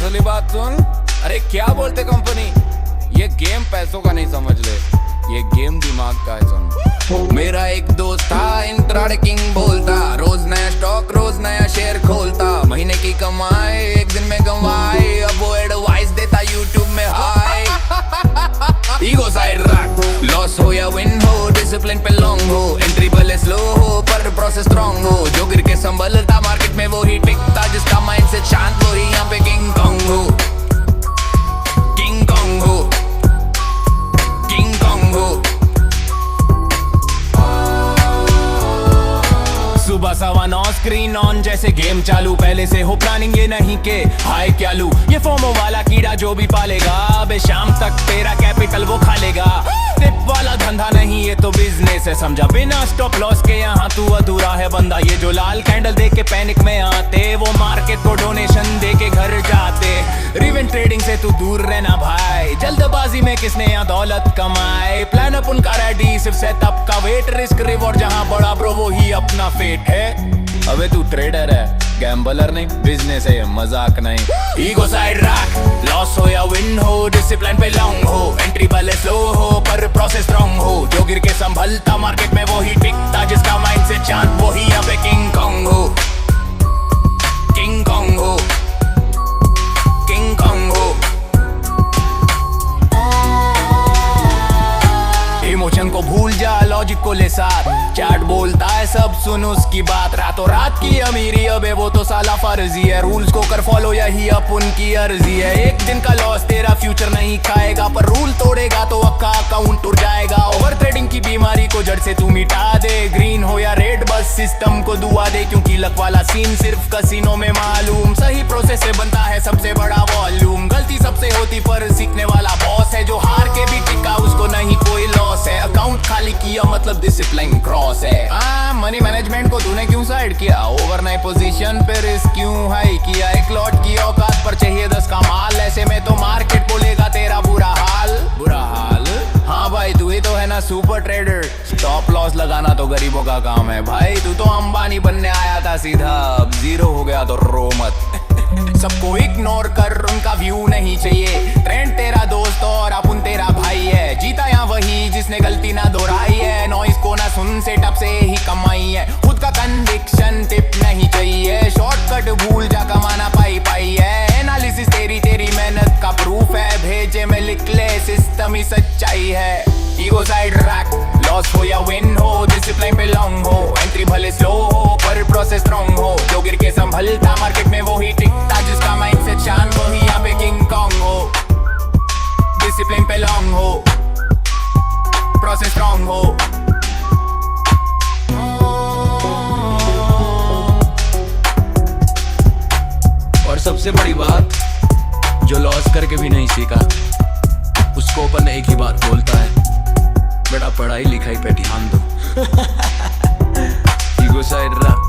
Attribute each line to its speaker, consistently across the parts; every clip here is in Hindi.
Speaker 1: असली बात सुन। अरे क्या बोलते कंपनी, ये गेम पैसों का नहीं समझ ले, ये गेम दिमाग का है। सुन, मेरा एक दोस्त था इंट्राडे किंग बोलता, रोज नया स्टॉक रोज नया शेयर खोलता, महीने की कमाई एक दिन में गंवाई, अब वो एडवाइस देता यूट्यूब में हाई। ईगो साइड रख, लॉस हो या विन हो, डिसिप्लिन पे लॉन्ग हो, एंट्री भले स्लो हो पर प्रोसेस स्ट्रॉन्ग हो, जो गिर के संभलता मार्केट में वो ही टिकता, जिसका माइंड से शांत वो ही यहाँ पे किंग कॉन्ग हो, किंग कॉन्ग हो, किंग कॉन्ग हो। सुबह 9:15 स्क्रीन ऑन जैसे गेम चालू, पहले से हो प्लानिंग ये नहीं के हाय क्या लू, ये फोमो वाला कीड़ा जो भी पालेगा, अबे शाम तक तेरा कैपिटल वो खा लेगा। टिप वाला धंधा नहीं ये तो बिजनेस है, समझा बिना स्टॉप लॉस के यहाँ तू अधूरा है बंदा। ये जो लाल कैंडल देख के पैनिक में आते, वो मार्केट को डोनेशन दे के घर जाते। रिवेंज ट्रेडिंग से तू दूर रहना भाई, जल्दबाजी में किसने यहाँ दौलत कमाए, प्लान अप उनका रेडी सिर्फ सेटअप का वेट, रिस्क रिवॉर्ड जहाँ बड़ा ब्रो वो ही अपना फेट है। अबे तू ट्रेडर है, गैम्बलर नहीं, बिजनेस है ये मजाक नहीं। ईगो साइड रख, लॉस हो या विन हो, डिसिप्लिन पे लॉन्ग हो, एंट्री भले स्लो हो पर प्रोसेस स्ट्रॉन्ग हो, जो गिर के संभलता मार्केट में वो ही टिकता, जिसका माइंड से चांद वो ही यहाँ पे किंग कॉन्ग हो, किंग कॉन्ग हो, किंग कॉन्ग हो। इमोशन को भूल जा, लॉजिक को ले साथ, चैट बोलता है सब सुन उसकी बात, रातों रात की अमीरी अबे वो तो साला फर्जी है, रूल्स को कर फॉलो यही अपन की अर्जी है। एक दिन का लॉस तेरा फ्यूचर नहीं खाएगा, पर रूल तोड़ेगा तो अक्का अकाउंट टूट जाएगा। ओवर ट्रेडिंग की बीमारी को जड़ से तू मिटा दे, ग्रीन हो या रेड बस सिस्टम को दुआ दे, क्योंकि लक वाला सीन सिर्फ कसिनो में मालूम, सही प्रोसेस से बनता है सबसे बड़ा वॉल्यूम। गलती सबसे होती पर सीखने वाला बॉस है, जो हार के भी टिका उसको नहीं कोई लॉस है, अकाउंट खाली किया मतलब डिसिप्लिन क्रॉस है। मनी मैनेजमेंट को तूने क्यों साइड किया, ओवरनाइट पोजीशन पे रिस्क क्यों हाई किया, एक लॉट की औकात पर चाहिए 10 का माल, ऐसे में तो मार्केट बोलेगा तेरा बुरा हाल, बुरा हाल। हाँ भाई तू ही तो है ना सुपर ट्रेडर, स्टॉप लॉस लगाना तो गरीबों का काम है भाई, तू तो अंबानी बनने आया था सीधा, अब जीरो हो गया तो रो मत। सबको इग्नोर कर, उनका व्यू नहीं चाहिए, ट्रेंड तेरा दोस्त और अपन तेरा भाई है, जीता यहाँ वही जिसने गलती ना दोहराई है, नॉइस को ना सुन सेटअप से ही कमाई है, खुद का कन्विक्शन टिप नहीं चाहिए, शॉर्टकट भूल जा कमाना पाई पाई है, एनालिसिस तेरी मेहनत का प्रूफ है, भेजे में लिख ले सिस्टम ही सच्चाई है। ईगो साइड रख, लॉस हो या विन हो, डिसिप्लिन पे लॉन्ग हो, एंट्री भले स्लो हो पर प्रोसेस स्ट्रॉन्ग हो, जो गिर के संभलता मार्केट में वो ही टिकता, जिसका माइंड से चांद वो ही यहाँ पे किंग कॉन्ग हो, डिसिप्लिन पे लॉन्ग हो, प्रोसेस स्ट्रॉन्ग हो। और सबसे बड़ी बात, जो लॉस करके भी नहीं सीखा उसको अपन एक ही बात बोलता है, बेटा पढ़ाई लिखाई पे ध्यान दो। ईगो साइड रख,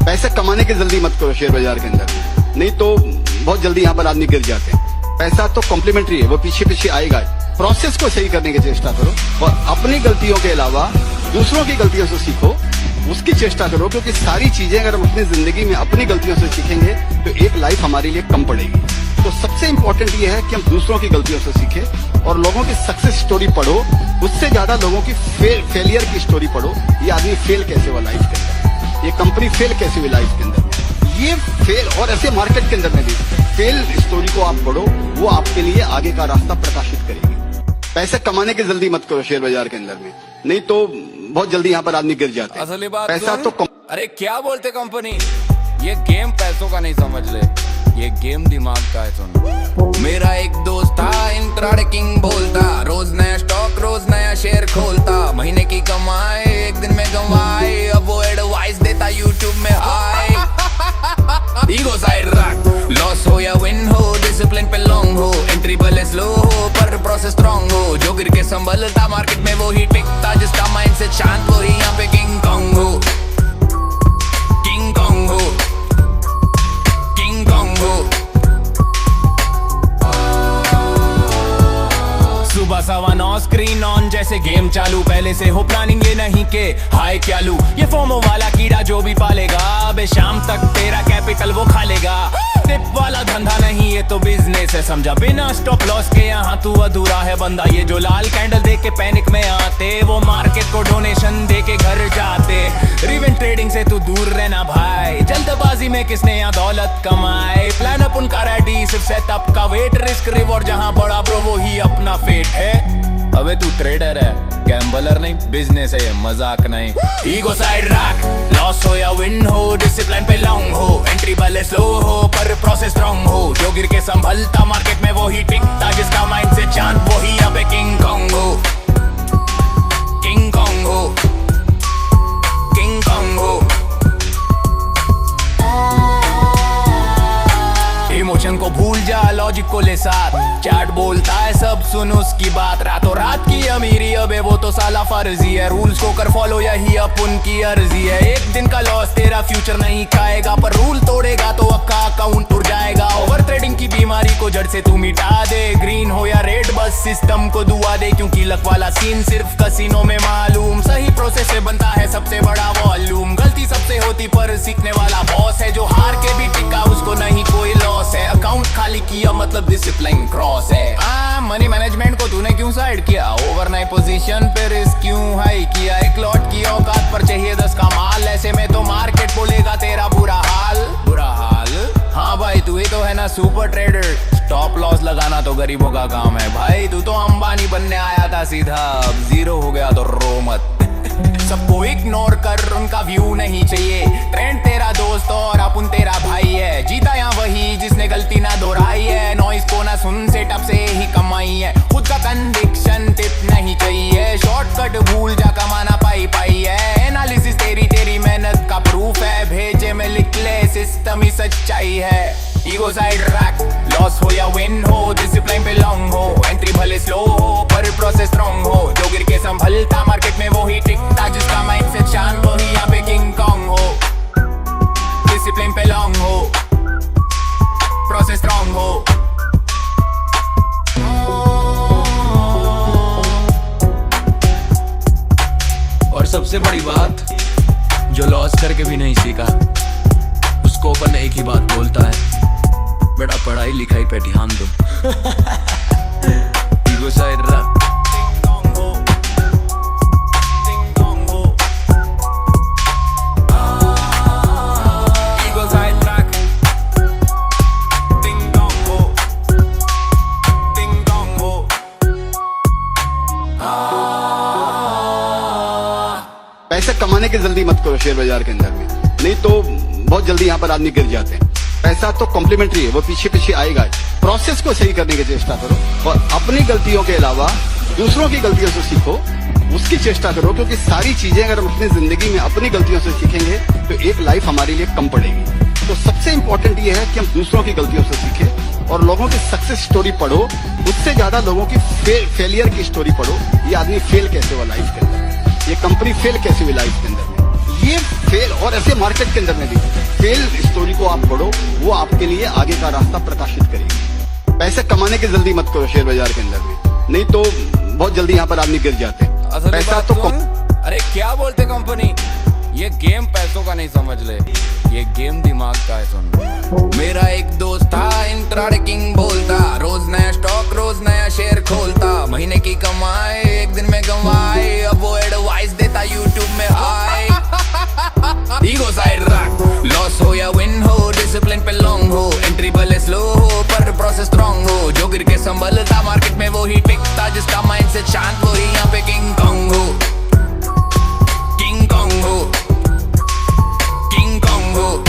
Speaker 2: पैसे कमाने की जल्दी मत करो शेयर बाजार के अंदर, नहीं तो बहुत जल्दी यहाँ पर आदमी गिर जाते हैं। पैसा तो कॉम्प्लीमेंट्री है, वो पीछे पीछे आएगा, प्रोसेस को सही करने की चेष्टा करो, और अपनी गलतियों के अलावा दूसरों की गलतियों से सीखो, उसकी चेष्टा करो, क्योंकि सारी चीजें अगर हम अपनी जिंदगी में अपनी गलतियों से सीखेंगे तो एक लाइफ हमारे लिए कम पड़ेगी। तो सबसे इंपॉर्टेंट ये है कि हम दूसरों की गलतियों से सीखें और लोगों की सक्सेस स्टोरी पढ़ो, उससे ज्यादा लोगों की फेलियर की स्टोरी पढ़ो, ये आदमी फेल कैसे हुआ लाइफ के अंदर, ये कंपनी फेल कैसे हुई लाइफ के अंदर, ये फेल, और ऐसे मार्केट के अंदर में भी फेल स्टोरी को आप पढ़ो, वो आपके लिए आगे का रास्ता प्रकाशित करेगी। पैसे कमाने की जल्दी मत करो शेयर बाजार के अंदर में, नहीं तो बहुत जल्दी यहाँ पर आदमी गिर जाते हैं।
Speaker 1: असली बात
Speaker 2: पैसा तो
Speaker 1: अरे क्या बोलते कंपनी, ये गेम पैसों का नहीं समझ ले, ये गेम दिमाग का है। सुन, मेरा एक दोस्त था इंट्राडे किंग बोलता, रोज नया स्टॉक रोज नया शेयर खोलता, महीने की कमाई एक दिन में गंवाई, अब वो एडवाइस देता यूट्यूब में हाई। ईगो साइड रख, लॉस हो या विन हो, डिसिप्लिन पे लॉन्ग हो, एंट्री भले स्लो हो पर प्रोसेस स्ट्रॉन्ग हो, जो गिर के संभलता मार्केट में वो ही टिकता, जिसका माइंड से शांत वो ही यहाँ पे किंग कॉन्ग हो, किंग कॉन्ग हो, जैसे गेम चालू, पहले से हो प्लानिंग ये नहीं के हाय क्या लू। ये फोमो वाला कीड़ा जो भी पालेगा, अबे शाम तक तेरा कैपिटल वो खा लेगा। टिप वाला धंधा नहीं ये तो बिजनेस है, समझा बिना स्टॉप लॉस के यहाँ तू अधूरा है बंदा। ये जो लाल कैंडल देख के पैनिक में आते, वो मार्केट को डोनेशन दे के घर जाते। रिवेंज ट्रेडिंग से तू दूर रहना भाई, जल्दबाजी में किसने यहाँ दौलत कमाए। प्लान अप उनका रेडी, सिर्फ सेटअप का वेट, रिस्क रिवॉर्ड जहाँ बड़ा ब्रो वो ही अपना फेट है। अबे तू ट्रेडर है, गैम्बलर नहीं, बिजनेस है ये मजाक नहीं। ईगो साइड रख, लॉस हो या विन हो, डिसिप्लिन पे लॉन्ग हो, एंट्री भले स्लो हो पर प्रोसेस स्ट्रॉन्ग हो। जो गिर के संभलता मार्केट में वो ही टिकता, जिसका माइंड से चांद वो ही अबे किंग कॉन्ग हो। किंग कॉन्ग हो, किंग कॉन्ग हो। इमोशन को भूल जा, लॉजिक को ले साथ, चैट बोलता है सब सुन उसकी बात। रातों रात की अमीरी अबे वो तो साला फर्जी है, रूल्स को कर फॉलो यही अपन की अर्जी है। एक दिन का लॉस तेरा फ्यूचर नहीं खाएगा, पर रूल तोड़ेगा तो अक्का अकाउंट उड़ जाएगा। ओवर ट्रेडिंग की बीमारी को जड़ से तू मिटा दे, ग्रीन हो या रेड बस सिस्टम को दुआ दे। क्योंकि लक वाला सीन सिर्फ कसिनो में मालूम, सही प्रोसेस से बनता है सबसे बड़ा वॉल्यूम। गलती सबसे होती पर सीखने वाला बॉस है, जो हार के भी टिका उसको नहीं कोई लॉस है। अकाउंट खाली किया मतलब डिसिप्लिन क्रॉस है। मनी मैनेजमेंट को तूने क्यों साइड किया, ओवरनाइट पोजीशन पे रिस्क क्यों हाई किया। एक लॉट की औकात पर चाहिए 10 का माल, ऐसे में तो मार्केट बोलेगा तेरा बुरा हाल। बुरा हाल हाँ भाई, तू ही तो है ना सुपर ट्रेडर। स्टॉप लॉस लगाना तो गरीबों का काम है भाई, तू तो अंबानी बनने आया था सीधा, अब जीरो हो गया तो रो मत। सबको इग्नोर कर, उनका व्यू नहीं चाहिए। ट्रेंड तेरा दोस्त और अपन तेरा भाई है, जीता यहाँ वही जिसने गलती ना दोहराई है। नॉइस को ना सुन, सेटअप से ही कमाई है, खुद का कन्विक्शन टिप नहीं चाहिए। शॉर्टकट भूल जा, कमाना पाई पाई है। एनालिसिस तेरी मेहनत का प्रूफ है, भेजे में लिख ले सिस्टम ही सच्चाई है। ईगो साइड रख, लॉस हो या विन हो, डिसिप्लिन पे लॉन्ग हो, एंट्री भले स्लो हो पर प्रोसेस स्ट्रॉन्ग हो। जो गिर के संभलता मार्केट में वो ही टिकता, जिसका माइंड से शांत वो ही यहाँ पे किंग कॉन्ग हो। डिसिप्लिन पे लॉन्ग हो, प्रोसेस स्ट्रॉन्ग हो।
Speaker 3: और सबसे बड़ी बात, जो लॉस करके भी नहीं सीखा उसको अपन एक ही बात बोलता है, बेटा पढ़ाई लिखाई पे ध्यान दो। ईगो साइड रख।
Speaker 2: पैसे कमाने की जल्दी मत करो शेयर बाजार के अंदर में, नहीं तो बहुत जल्दी यहाँ पर आदमी गिर जाते हैं। पैसा तो कॉम्प्लीमेंट्री है, वो पीछे पीछे आएगा। प्रोसेस को सही करने की चेष्टा करो और अपनी गलतियों के अलावा दूसरों की गलतियों से सीखो, उसकी चेष्टा करो। क्योंकि सारी चीजें अगर हम अपनी जिंदगी में अपनी गलतियों से सीखेंगे तो एक लाइफ हमारे लिए कम पड़ेगी। तो सबसे इंपॉर्टेंट ये है कि हम दूसरों की गलतियों से सीखें और लोगों की सक्सेस स्टोरी पढ़ो, उससे ज्यादा लोगों की फेलियर की स्टोरी पढ़ो। ये आदमी फेल कैसे हुआ लाइफ के अंदर, ये कंपनी फेल कैसे हुई लाइफ के अंदर में, ये फेल। और ऐसे मार्केट के अंदर में भी फेल स्टोरी को आप पढ़ो, वो आपके लिए आगे का रास्ता प्रकाशित करेगी। पैसे कमाने की जल्दी मत करो शेयर बाजार के अंदर में, नहीं तो बहुत जल्दी यहाँ पर आदमी गिर जाते हैं। पैसा तो
Speaker 1: अरे क्या बोलते कंपनी, ये गेम पैसों का नहीं समझ ले, ये गेम दिमाग का है। सुन, मेरा एक दोस्त था इंट्राडे किंग बोलता, रोज नया स्टॉक रोज नया शेयर खोलता, महीने की कमाई एक दिन में गंवाए, अब वो एडवाइस देता यूट्यूब में हाय। ईगो साइड रख, लॉस हो या विन हो, डिसिप्लिन पे लॉन्ग हो, एंट्री भले स्लो हो पर प्रोसेस स्ट्रॉन्ग हो। जो गिर के संभलता मार्केट में वो ही टिकता, जिसका माइंड से शांत वो ही यहाँ पे किंग कॉन्ग हो। किंग कॉन्ग हो, किंग कॉन्ग हो।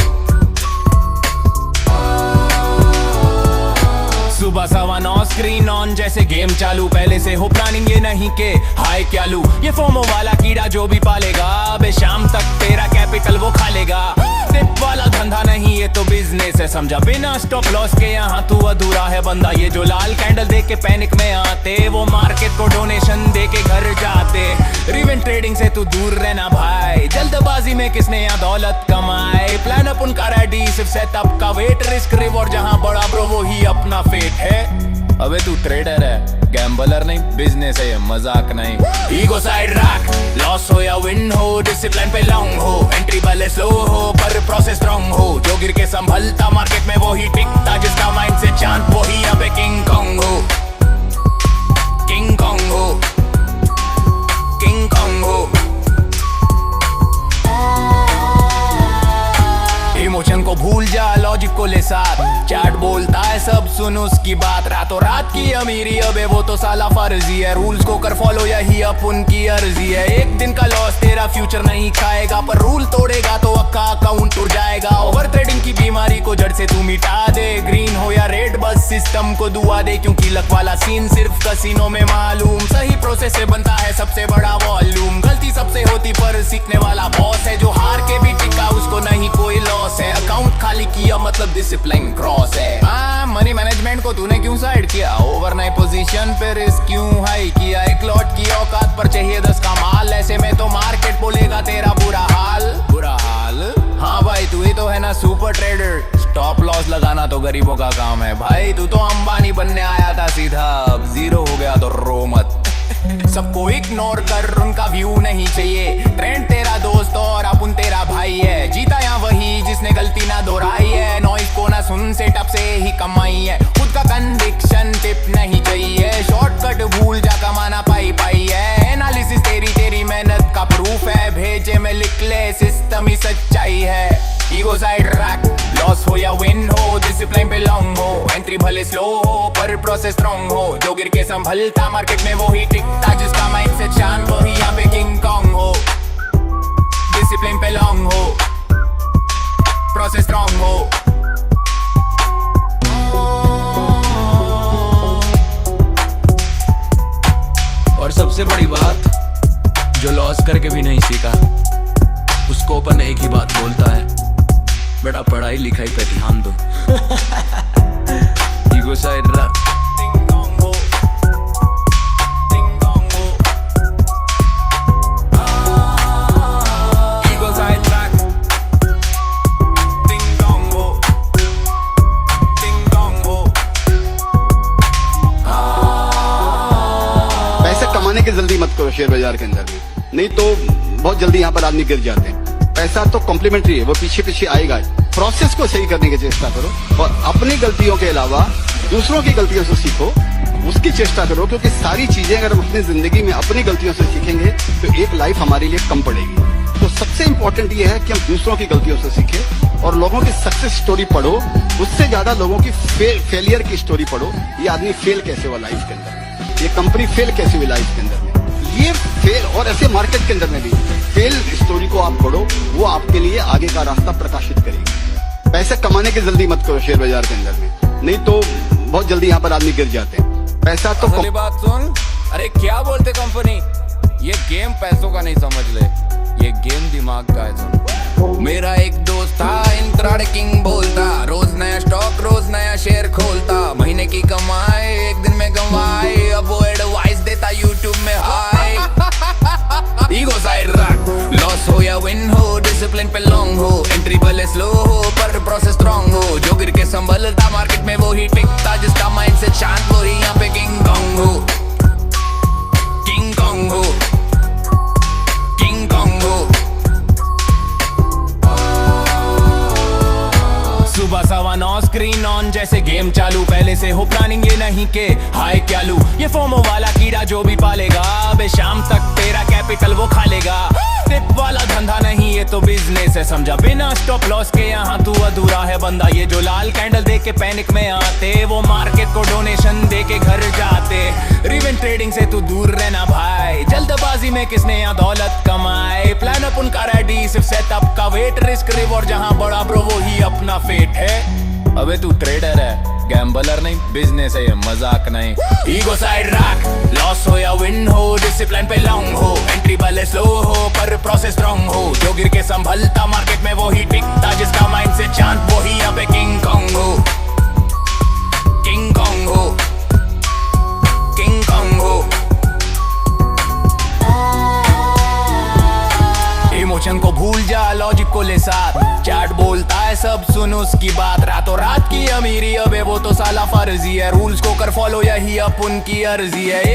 Speaker 1: सुबह 9:15 स्क्रीन ऑन जैसे गेम चालू, पहले से हो प्लानिंग ये नहीं के हाय क्या लू। ये फोमो वाला कीड़ा जो भी पालेगा, अबे शाम तक तेरा कैपिटल वो खा लेगा। टिप वाला धंधा नहीं ये तो बिजनेस है, समझा बिना स्टॉप लॉस के यहाँ तू अधूरा है बंदा। ये जो लाल कैंडल देख के पैनिक में आते, वो मार्केट को डोनेशन दे के घर जाते। रिवेंज ट्रेडिंग से तू दूर रहना भाई, जल्दबाजी में किसने यहाँ दौलत कमाए। प्लान अप उनका रेडी, सिर्फ सेटअप का वेट, रिस्क रिवॉर्ड जहाँ बड़ा ब्रो वो ही अपना फेट है। अबे तू ट्रेडर है, गैम्बलर नहीं, बिजनेस है ये, मजाक नहीं। ईगो साइड रैक, लॉस हो या विन हो, डिसिप्लिन पे लॉन्ग हो, एंट्री भले स्लो हो पर प्रोसेस स्ट्रॉन्ग हो। जो गिर के संभलता मार्केट में वो ही टिकता, जिसका माइंड से चांद वो ही अब किंग कॉन्ग हो, किंग कॉन्ग हो, किंग कॉन्ग हो। इमोशन को भूल जा, लॉजिक को ले साथ, चैट बोलता है सब सुन उसकी बात। रातों रात की अमीरी अबे वो तो साला फर्जी है, रूल्स को कर फॉलो यही अब उनकी अर्जी है। एक दिन का लॉस तेरा फ्यूचर नहीं खाएगा, पर रूल तोड़ेगा तो अक्का अकाउंट उड़ जाएगा। ओवर ट्रेडिंग की बीमारी को जड़ से तू मिटा दे, ग्रीन हो या रेड बस सिस्टम को दुआ दे, क्योंकि लक वाला सीन सिर्फ कसिनो में मालूम। सही प्रोसेस से बनता है सबसे बड़ा वॉल्यूम, गलती सबसे होती पर सीखने वाला बॉस है, जो हार के भी टिका उसको नहीं कोई लॉस है। अकाउंट खाली किया मतलब डिसिप्लिन क्रॉस है। मनी मैनेजमेंट को तूने क्यों साइड किया, ओवरनाइट पोजीशन पे रिस्क क्यों हाई किया। एक लॉट की औकात पर चाहिए 10 का माल, ऐसे में तो मार्केट बोलेगा तेरा बुरा हाल, बुरा हाल। हाँ भाई तू ही तो है ना सुपर ट्रेडर, स्टॉप लॉस लगाना तो गरीबों का काम है। भाई तू तो अंबानी बनने आया था सीधा, अब जीरो हो गया तो रो मत। सबको इग्नोर कर, उनका व्यू नहीं चाहिए, ट्रेंड तेरा दोस्त और अपन तेरा भाई है। जीता या वही जिसने गलती ना दोहराई है, नॉइस को ना सुन सेटअप से ही कमाई है। खुद का कन्विक्शन टिप नहीं चाहिए, शॉर्टकट भूल जा कमाना पाई पाई है। एनालिसिस तेरी मेहनत का प्रूफ है, भेजे में लिख ले सिस्टम ही सच्चाई है। ईगो साइड रैक, लॉस हो या विन हो, डिसिप्लिन पे लॉन्ग हो, एंट्री भले स्लो हो पर प्रोसेस स्ट्रॉन्ग हो। जो गिर के संभलता मार्केट में वो ही टिकता, जिसका माइंड से चांद वो ही यहाँ पे किंग कॉन्ग हो, डिसिप्लिन पे लॉन्ग हो, प्रोसेस स्ट्रॉन्ग हो।
Speaker 3: और सबसे बड़ी बात, जो लॉस करके भी नहीं सीखा उसको अपन एक ही बात बोलता है, बेटा पढ़ाई लिखाई पे ध्यान दो। ईगो साइड रख, ईगो साइड रख, टिंग टोंग हो, टिंग टोंग हो।
Speaker 2: पैसे कमाने की जल्दी मत करो शेयर बाजार के अंदर भी, नहीं तो बहुत जल्दी यहाँ पर आदमी गिर जाते हैं। पैसा तो कॉम्प्लीमेंट्री है, वो पीछे पीछे आएगा। प्रोसेस को सही करने की चेष्टा करो और अपनी गलतियों के अलावा दूसरों की गलतियों से सीखो, उसकी चेष्टा करो, क्योंकि सारी चीजें अगर हम अपनी जिंदगी में अपनी गलतियों से सीखेंगे तो एक लाइफ हमारे लिए कम पड़ेगी। तो सबसे इंपॉर्टेंट ये है कि हम दूसरों की गलतियों से सीखें और लोगों की सक्सेस स्टोरी पढ़ो, उससे ज्यादा लोगों की फेलियर की स्टोरी पढ़ो। ये आदमी फेल कैसे हुआ लाइफ के अंदर, ये कंपनी फेल कैसे हुई लाइफ के अंदर में, ये फेल, और ऐसे मार्केट के अंदर में भी फेल स्टोरी को आप पढ़ो, वो आपके लिए आगे का रास्ता प्रकाशित करेगी। पैसे कमाने की जल्दी मत करो शेयर बाजार के अंदर में, नहीं तो बहुत जल्दी यहाँ पर आदमी गिर जाते हैं। पैसा तो
Speaker 1: असली बात सुन, अरे क्या बोलते कंपनी, ये गेम पैसों का नहीं समझ ले, ये गेम दिमाग का है। सुन, मेरा एक दोस्त था इंट्राडे किंग बोलता, रोज नया स्टॉक रोज नया शेयर खोलता, महीने की कमाई एक दिन में गंवाई, अब वो एडवाइस देता यूट्यूब में हाय। ईगो साइड रख, लॉस हो या विन हो, डिसिप्लिन पे लॉन्ग हो, एंट्री भले स्लो हो पर प्रोसेस स्ट्रॉन्ग हो। जो गिर के संभलता मार्केट में वो ही टिकता, जिसका माइंड से चांद वो ही यहाँ पे किंग कॉन्ग हो, किंग कॉन्ग हो, किंग कॉन्ग हो। सुबह 9:15 स्क्रीन ऑन जैसे गेम चालू, पहले से हो प्लानिंग ये नहीं के हाय क्या लू। ये फोमो वाला कीड़ा जो भी पालेगा, बे शाम तक तेरा कैपिटल वो खा लेगा। टिप वाला धंधा नहीं ये तो बिजनेस है, समझा, बिना स्टॉप लॉस के यहाँ तू अधूरा है बंदा। ये जो लाल कैंडल देख के पैनिक में आते, वो मार्केट को डोनेशन दे के घर जाते। रिवेंज ट्रेडिंग से तू दूर रहना भाई, जल्दबाजी में किसने यहाँ दौलत कमाए। प्लान अप उनका रेडी, सिर्फ सेटअप का वेट, रिस्क रिवॉर्ड जहाँ बड़ा ब्रो वो ही अपना फेट है। अबे तू ट्रेडर है, गैम्बलर नहीं, बिजनेस है ये, मजाक नहीं। ईगो साइड रख, लॉस हो या विन हो, डिसिप्लिन पे लॉन्ग हो, एंट्री भले स्लो हो पर प्रोसेस स्ट्रॉन्ग हो। जो गिर के संभलता मार्केट में वो ही टिकता, जिसका माइंड से चांद वो ही यहाँ पे किंग कॉन्ग हो, किंग कॉन्ग हो, किंग कॉन्ग हो। इमोशन को भूल जा, लॉजिक को ले साथ, चैट बोलता है सब सुन उसकी बात। रातों रात की अमीरी अब है वो तो साला फर्जी है, रूल्स को कर फॉलो यही अपन की अर्जी है।